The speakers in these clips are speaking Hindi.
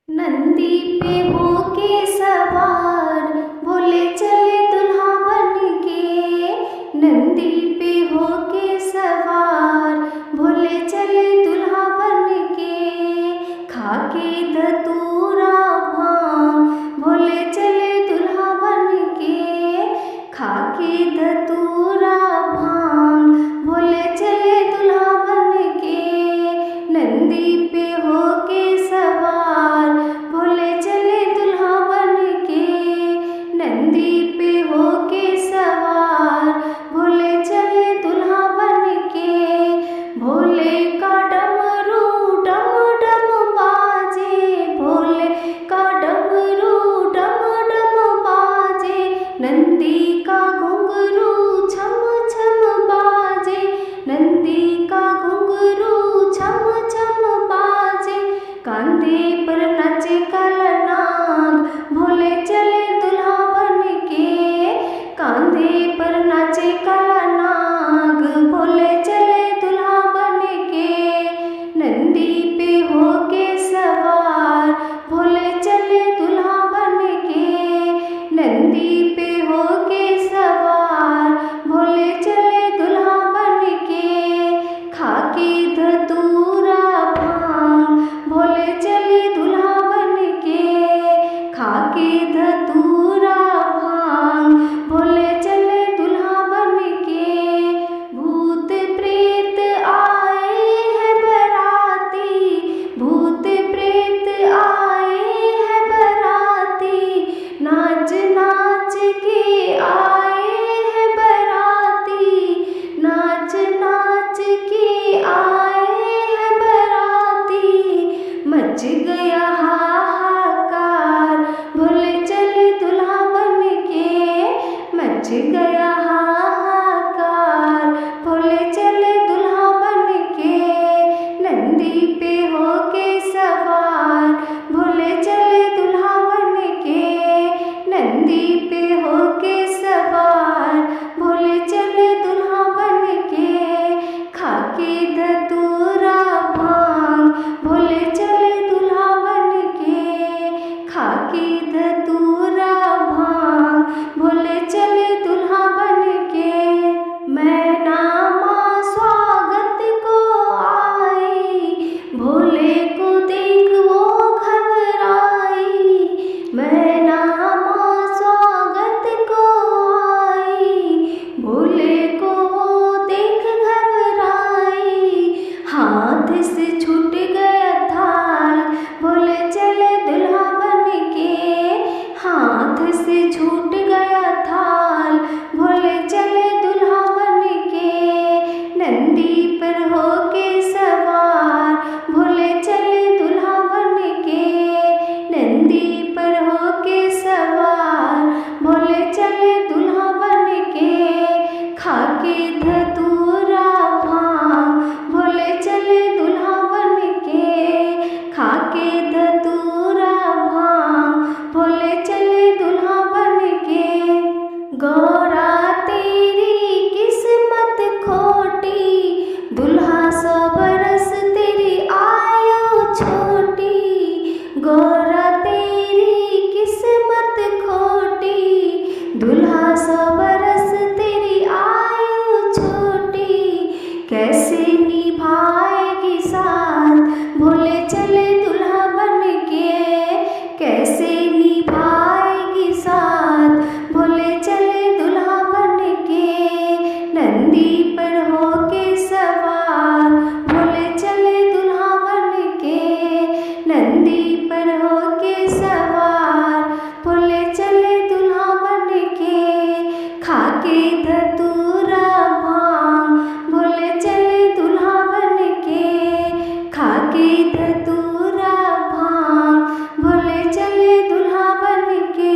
नंदी पे होके सवार भोले चले दुल्हा बन के। नंदी पे होके सवार भोले चले दुल्हा बन के। खाके धतूरा भांग भोले चले दुल्हा बन के। खाके धतूरा भांग भोले चले दुल्हा बन के। नंदी पे होके सवार भोले चले दुल्हा बन के। नंदी पे होके सवार भोले चले दुल्हा बन के। भोले का डमरू डम डम बाजे। भोले का डमरू डम डम बाजे। नंदी का घुंघरू छम छम बाजे। नंदी का घुंघरू छम छम बाजे। कांधे पर नाचे काला नाग भोले चले दुल्हा बन के। कांधे पर नाचे काला नाग भोले चले दुल्हा बन के। नंदी पे होके सवार भोले चले दुल्हा बन के। नंदी पे होके सवार भोले चले दुल्हा बन के। खाके धतूरा भांग भोले चले दुल्हा बन के। खाके धतूरा भांग भोले चले दुल्हा बन के। भूत प्रेत आए हैं बराती। भूत प्रेत आए हैं बराती। नाच नाच के आए हैं बराती। नाच नाच के आए हैं बराती। मच गया हाहाकार भोले चले दुल्हा बन के। मच गया हाहाकार भोले चले दुल्हा बन के। नंदी पे होके सवार भोले चले दुल्हा बन के। नंदी पे होके सवार भोले चले दुल्हा बन के। खाके धतूरा भांग भोले चले दुल्हा बन के। खाके धतूरा भांग भोले चले दुल्हा बन के। मैना माँ स्वागत को आई। भोले को देख वो घबराई। मैना माँ स्वागत को आई। भोले को वो देख घबराई। हाथ से छूट गया थाल भोले चले दुल्हा बन के। हाथ से छूट गया थाल भोले चले दुल्हा बन के। नंदी पर होके सवार भोले चले दुल्हा बन के। नंदी पर होके सवार भोले चले दुल्हा बन के। खाके धतूरा भांग भोले चले दुल्हा बन के। खाके धतूरा भांग भोले चले दुल्हा बन के। गौरा तेरी किस्मत खोटी। दुल्हा 100 बरस तेरी आयु छोटी। गौरा तेरी किस्मत खोटी। दुल्हा 100 बरस तेरी आयु छोटी। कैसे निभाएगी साथ भोले चले दुल्हा बन के। कैसे निभाएगी साथ भोले चले दुल्हा बन के। नंदी पर होके सवार भोले चले दुल्हा बन के। नंदी पर होके सवार भोले चले दुल्हा बन के। खाके धतूरा भांग भोले चले दुल्हा बन के। खाके धतूरा भांग भोले चले दुल्हा बन के।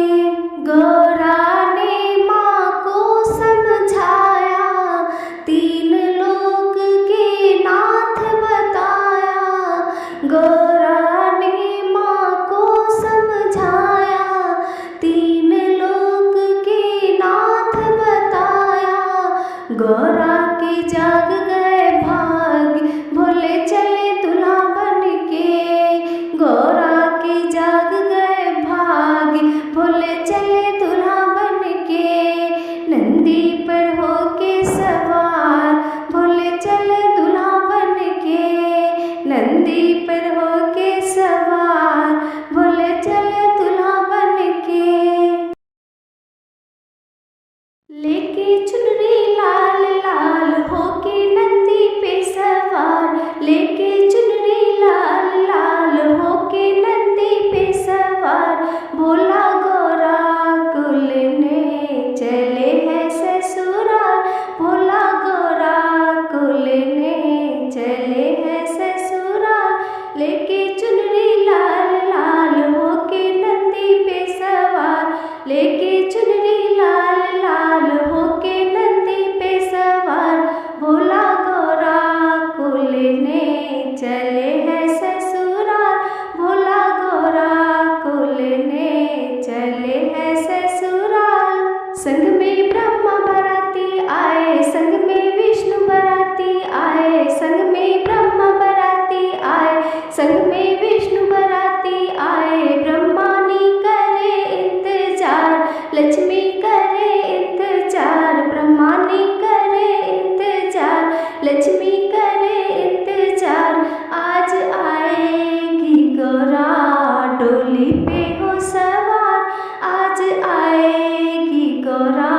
गौरा ने माँ को समझाया। 3 लोक के नाथ बताया। गौरा ने माँ को समझाया। 3 लोक के नाथ बताया। गौरा के जाग गए भाग भोले चले दुल्हा बन के। गौरा के जाग नंदी पर होके सवार बोले चले दुल्हा बन के। लेके चुनरी लाल लाल होके नंदी पे सवार, लेके चुनरी लाल लाल होके नंदी पे सवार, भोला गोरा कुल ने चले हैं ससुराल, भोला गोरा कुल ने चले हैं ससुराल। लेके चुनरी लाल लाल होके नंदी पे सवार, लेके चुनरी लाल लाल होके नंदी पे सवार, भोला गोरा कुल ने चले हैं ससुराल, भोला गोरा कुल ने चले हैं ससुराल। संग में ब्रह्मा बराती आए, संग में विष्णु बराती आए, संग में ब्रह्मा बराती आए, संग में विष्णु बराती आए। ब्रह्मानी करे इंतजार, लक्ष्मी करे इंतजार, ब्रह्मानी करे इंतजार, लक्ष्मी करे इंतजार। आज आएगी गोरा डोली पे हो सवार, आज आएगी गोरा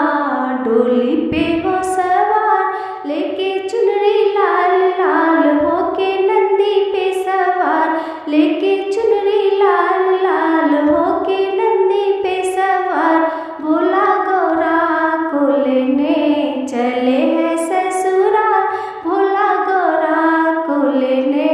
डोली पे हो सवार। लेके चुनरी लाल लाल होके नंदी पे सवार, लेके चुनरी लाल लाल होके नंदी पे सवार, भोला गोरा कुल ने चले हैं ससुराल, भोला गोरा कुल ने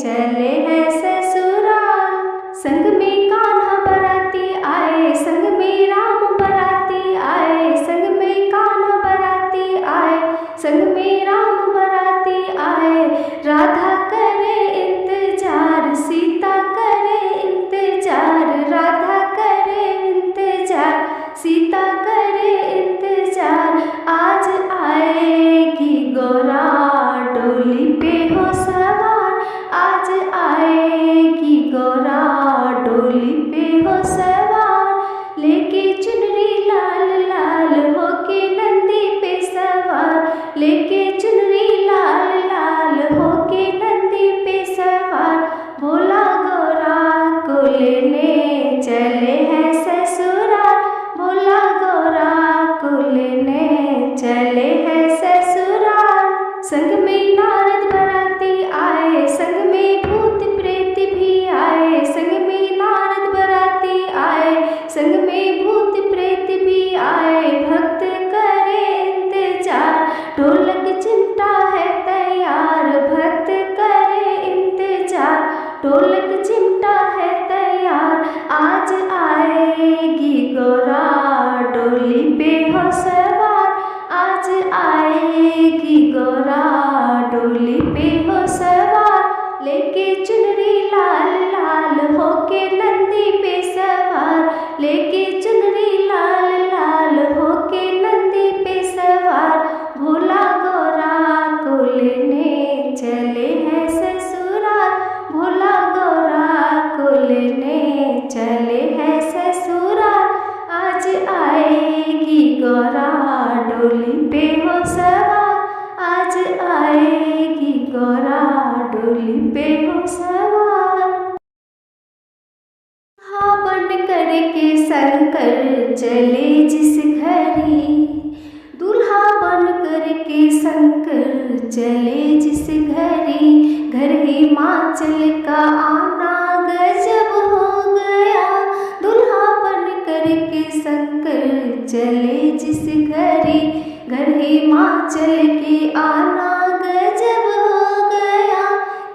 चले हैं ससुराल। संग में कान्हा बराती आए, संग में राम बराती आए, संग में कान्हा बराती आए, संग में राम बराती आए। राधा करे इंतजार, सीता करे इंतजार, राधा करे इंतजार, सीता करे इंतजार। आज आएगी गोरा डोली पे हो सवार, आज आएगी गोरा डोली पे हो सवार। लेके चुनरी लाल लाल होके नंदी पे सवार, लेके चुनरी लाल लाल होके नंदी पे सवार, भोला गोरा कुल ने चले हैं ससुराल, भोला गोरा कुल ने चले हैं ससुराल। संग में नारद बराती आए, संग में भूत प्रेत भी आए, संग में नारद बराती आए, संग में भूत प्रेत भी आए। भक्त करे इंतजार, ढोलक चिमटा है तैयार, भक्त करे इंतजार, ढोलक चिमटा है तैयार। आज आएगी गोरा डोली पे हो सवार, आज आएगी गोरा डोली पे हो सवार। लेके चुनरी लाल लाल होके नंदी पे सवार, लेके चुनरी लाल लाल होके नंदी पे सवार, भोला गोरा कुल ने चले हैं ससुराल, भोला गोरा कुल ने चले हैं ससुराल। आज आएगी गोरा डोली पे हो सवार, आज आएगी गोरा डोली पे हो सवार। हाँ बन करके शंकर चले जिस घरी, दूल्हा बन करके शंकर चले जिस घरी, घर हिमाचल का आना गजब हो गया। दूल्हा बन करके शंकर चले जिस घरी, घर हिमाचल के आना गजब हो गया।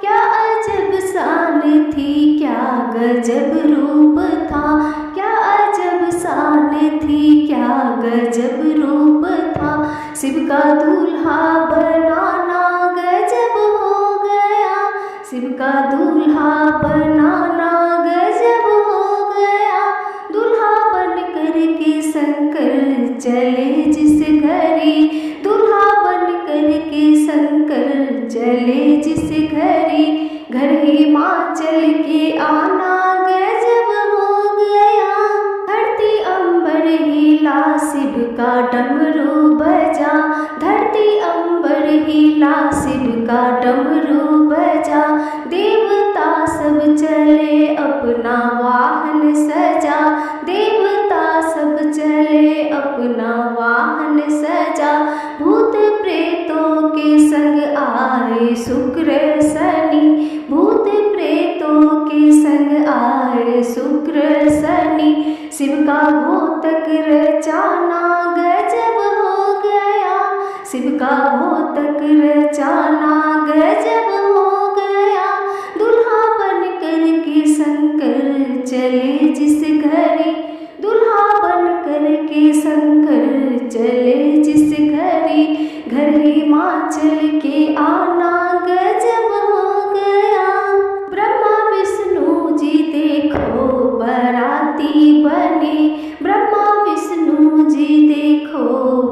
क्या अजब शान थी, क्या गजब रूप था, क्या अजब शान थी, क्या गजब रूप था। शिव का दूल्हा बनाना गजब हो गया, शिव का दूल्हा बनाना गजब हो गया। दूल्हा बन करके शंकर चले जिस घरी, दूल्हा बन करके शंकर चले जिस घरी, घर हिमाचल के आना गजब हो गया। धरती अंबर हिला शिव का डमरू बजा, धरती अंबर वाहन सजा, देवता सब चले अपना वाहन सजा। भूत प्रेतों के संग आए शुक्र शनि, भूत प्रेतों के संग आए शुक्र शनि। शिव का घोतक रचाना गजब हो गया, शिव का घोतक रचाना गजब हो गया। दुल्हा बन कर के शंकर चले जिस घरे, दुल्हा बन कर के शंकर चले जिस घरे। घर हिमाचल के आना गजब हो गया। ब्रह्मा विष्णु जी देखो बराती बने, ब्रह्मा विष्णु जी देखो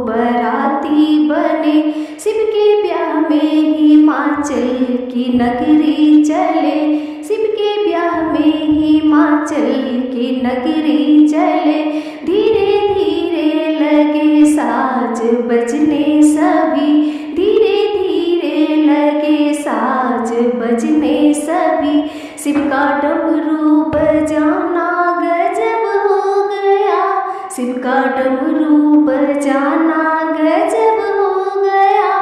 बराती बने। शिव के ब्याह में हिमाचल की नगरी चले, शिव के ब्याह में हिमाचल की नगरी चले। धीरे धीरे लगे साज बजने सभी, धीरे धीरे लगे साज बजने सभी। शिव का डमरू बजाना गजब हो गया, शिव का डमरू बजाना गजब हो गया।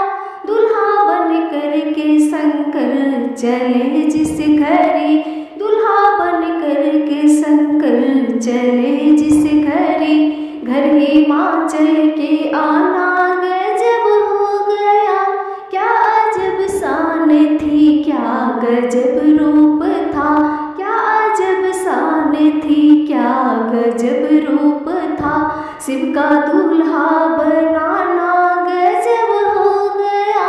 दुल्हा बन कर के शंकर चले जिस घरे, दुल्हा बन कर के शंकर चले जिस घरे। घर हिमाचल के आना गजब हो गया। क्या अजब शान थी, क्या गजब रूप था, क्या अजब शान थी, क्या गजब रूप था। शिव का दूल्हा बनाना गजब हो गया,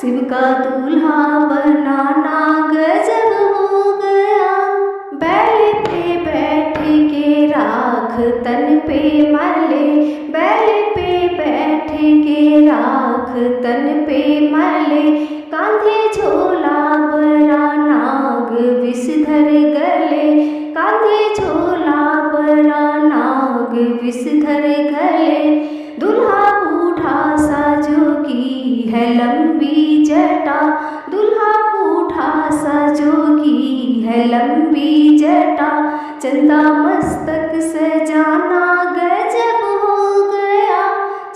शिव का दूल्हा बनाना गजब हो गया। बैल पे बैठ के राख तन पे मले, बैल पे बैठ के राख तन पे मले। कांधे झोला बड़ा नाग विषधर गले, कांधे झोला बड़ा नाग विषधर गले। दुल्हा बूढ़ा सा जोगी है लंबी जटा, दुल्हा बूढ़ा सा जोगी है लंबी जटा। चंदा मस्तक सजाना गजब हो गया,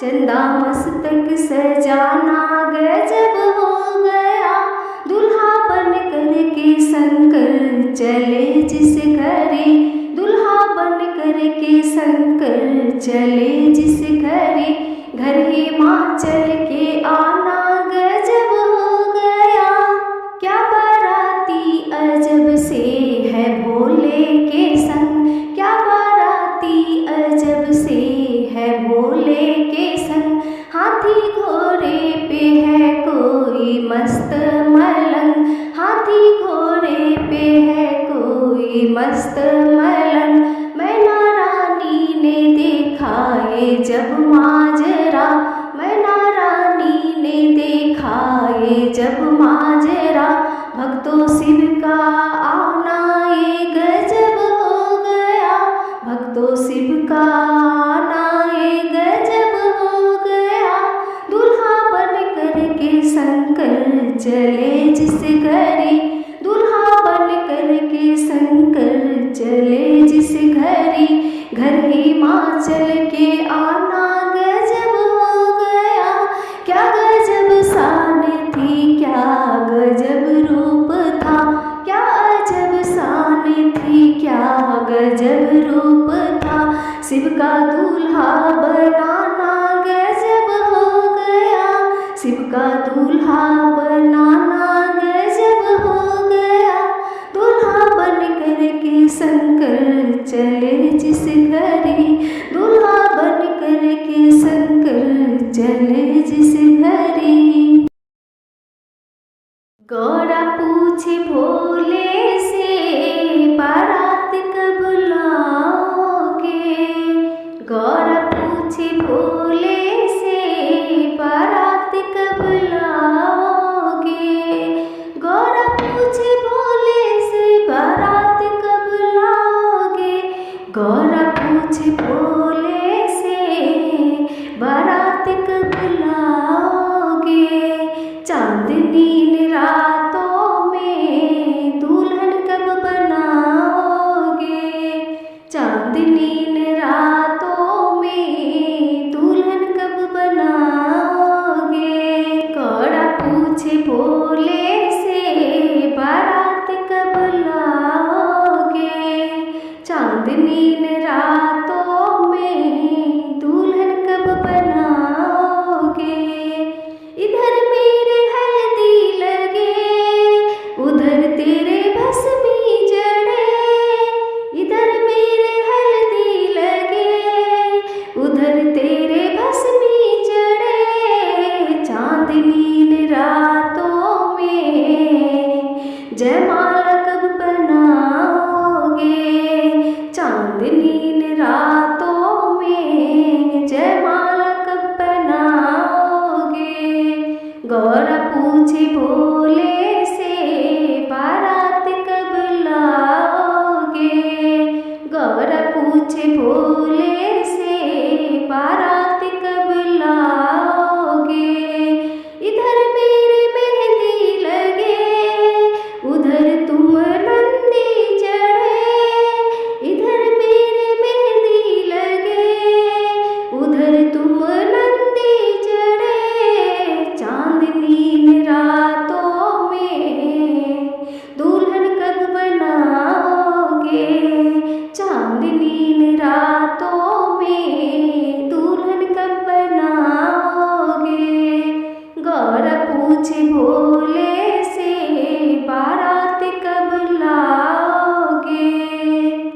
चंदा मस्तक सजाना गजब हो गया। दुल्हा बन कर के शंकर चले जिस घरे, दुल्हा बन कर के शंकर चले जिस घरे। घर हिमाचल के आना गजब हो गया। क्या बाराती अजब से है भोले के संग, क्या बाराती अजब से है भोले के संग। हाथी घोड़े पे है कोई मस्त मलंग, हाथी घोड़े पे है कोई मस्त मलंग। मैना रानी ने देखा ये जब माजरा, मैना रानी ने देखा ये जब माजरा। भक्तों शिव का आना ये गजब हो गया, भक्तों शिव का आना ये गजब हो गया। दुल्हा बन कर के शंकर चले जिस घरे, दुल्हा बन कर के शंकर चले जिस घरे। घर हिमाचल के आना गजब हो गया। क्या गजब शान थी, क्या गजब रूप था, क्या अजब शान थी, क्या गजब रूप था। शिव का दूल्हा बनाना गजब हो गया, शिव का दूल्हा बनाना गजब हो गया। दूल्हा बन कर के शंकर चले जिस घरे, दूल्हा बन कर के शंकर चले जिस घरे। गौरा पूछे भोले से बारात कब लाओगे, गौरा पूछे भोले से बारात कब लाओगे। गौरा पूछे भोले से बारात कब लाओगे, गौरा पूछे भोले से बारात कब लाओगे। भोले से बारात कब लाओगे। इधर मेरे मेहंदी लगे, उधर तुम नंदी चढ़े। इधर मेरे मेहंदी लगे, उधर तुम नंदी चढ़े। चांदनी रातों में दुल्हन कब बनाओगे। चांदनी रातों में दुल्हन कब बनाओगे। गौरा पूछे भोले से बारात कब लाओगे।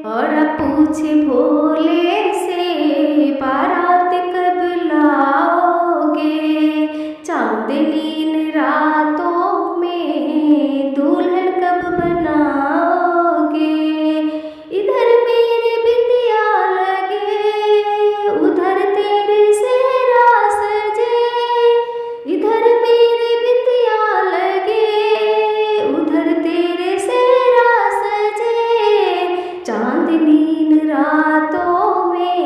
गौरा पूछे भोले से बारात कब लाओगे। चांदनी रातों में दुल्हन कब बनाओगे। इधर मेरे बिंदिया लगे, उधर तेरे सेहरा सजे। इधर मेरे बिंदिया लगे, उधर तेरे सेहरा सजे। चांदनी रातों में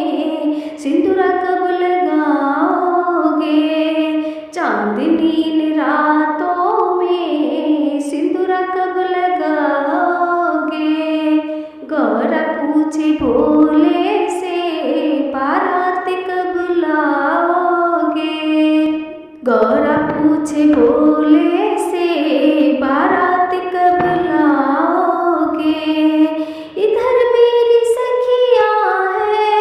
सिंदूरा कब लगाओगे। चांदनी रातों में सिंदूरा कब लगाओगे। गौरा पूछे भोले से बारात कब लाओगे। गौरा पूछे भोले से बारात कब लाओगे। इधर मेरी सखियाँ है,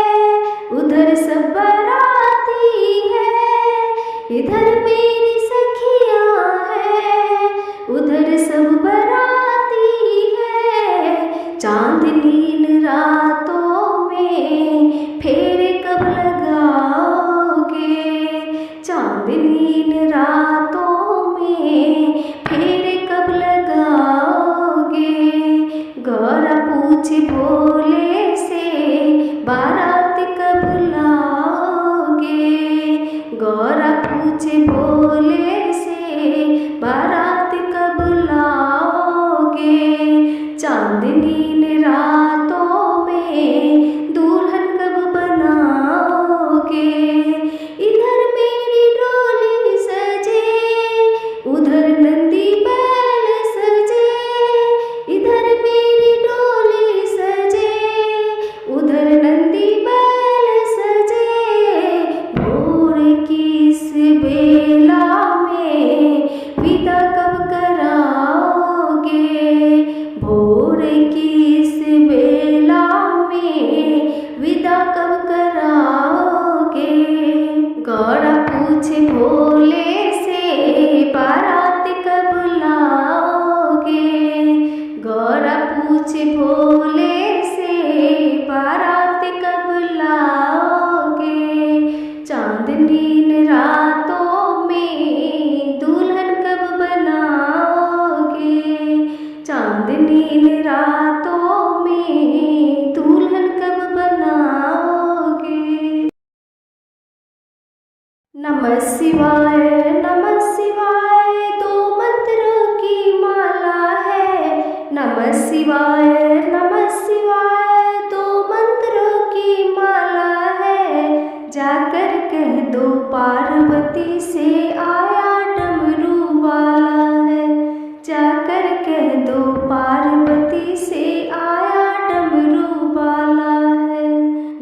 उधर सब बाराती है। इधर मेरी सखियाँ है, उधर सब बाराती है। चांदनी रातों में फेरे कब लगाओगे। चांदनी रातों में फेरे कब लगाओगे। गौरा पूछे भोले से बारात कब लाओगे। गौरा पूछे भोले से बारात कब लाओगे। चांदनी रातों में दुल्हन कब बनाओगे। इधर मेरी डोली सजे, उधर नंदी बैल सजे। इधर मेरी डोली सजे, उधर नंदी बैल सजे। भोर की इस बेला में विदा कब कराओगे। भोर की इस बेला में विदा कब कराओगे। गौरा पूछे भोले से बारात कब लाओगे। गौरा पूछे भोले से बारात कब लाओगे। चांदनी रातों में दुल्हन कब बनाओगे। चांदनी रातों में दुल्हन कब बनाओगे। नमः शिवाय नमः शिवाय दो मंत्रों की माला है। नमः शिवाय नमः शिवाय दो मंत्रों की माला है। जाकर कह दो पार्वती से आया डमरू वाला है। जाकर कह दो पार्वती से आया डमरू वाला है।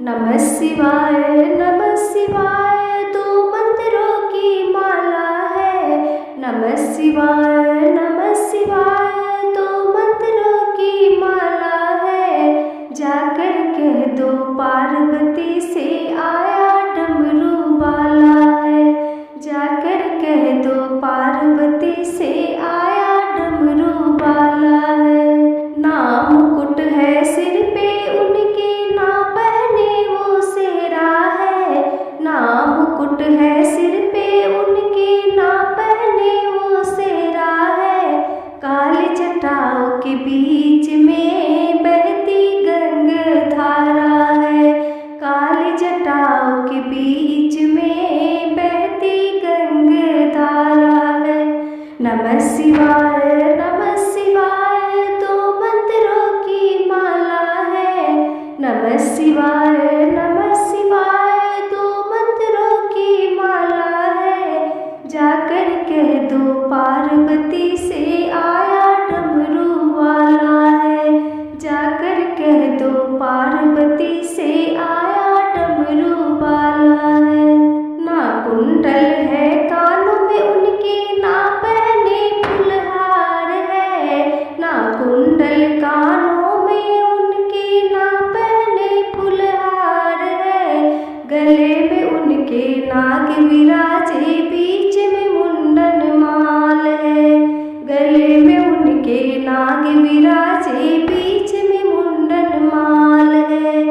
नमः शिवाय नमः शिवाय दो मंत्रों की माला है। नमः शिवाय नमः शिवाय दो मंत्रों की माला है। जाकर कह दो पार्वती से आया डमरू वाला है। जाकर कह दो पार्वती से आया डमरू वाला है। ना मुकुट है सिर पे उनके, ना पहने वो सेरा है। ना मुकुट है सिर पे उनके, ना पहने वो सेरा है। काली जटाओं के बीच में बहती गंगा धारा है। काली जटाओं के बीच में बहती गंगा धारा है। नमः शिवाय दो मंत्रों की माला पार्वती से आया डमरू वाला है। ना कुंडल है कानों में उनके, ना पहने फुलहार है। ना कुंडल कानों में उनके, ना पहने फुलहार है। गले में उनके नाग विराजे, बीच में मुंडन माल है। गले में उनके नाग विराजे, बीच में मुंडन माल है।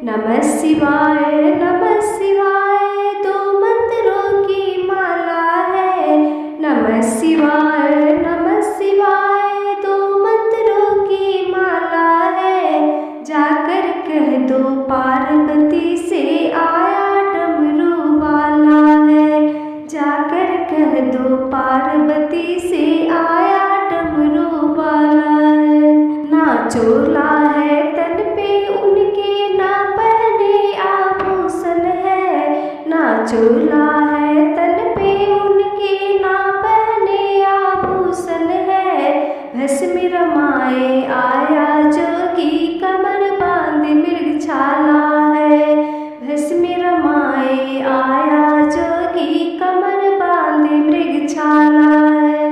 नमः शिवाय नमः शिवाय, दो मंत्रों की माला है। नमः शिवाय नमः शिवाय, दो मंत्रों की माला है। जाकर कह दो पार्वती से आया डमरू वाला है। जाकर कह दो पार्वती से आया डमरू वाला है। ना चोला है तन पे उनके, ना पहने आभूषण है। ना चोला है तन पे उनके, ना पहने आभूषण है। भस्म रमाए आया जोगी, कमर बांध मृगछाला है। भस्म रमाए आया जोगी, कमर बांध मृगछाला है।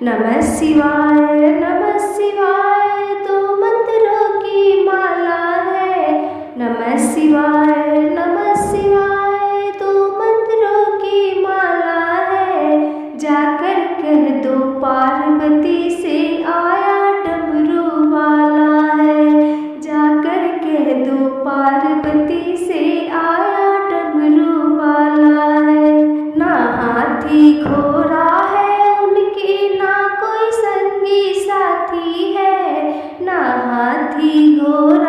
नमः शिवाय नमः शिवाय, दो मंत्रों की माला है। नमः शिवाय नमः शिवाय, दो मंत्रों की माला है। जाकर कह दो पार्वती से आया डमरू वाला है। जाकर कह दो पार्वती से आया डमरू वाला है। ना हाथी घोड़ा है उनके, ना कोई संगी साथी है। ना हाथी घोड़ा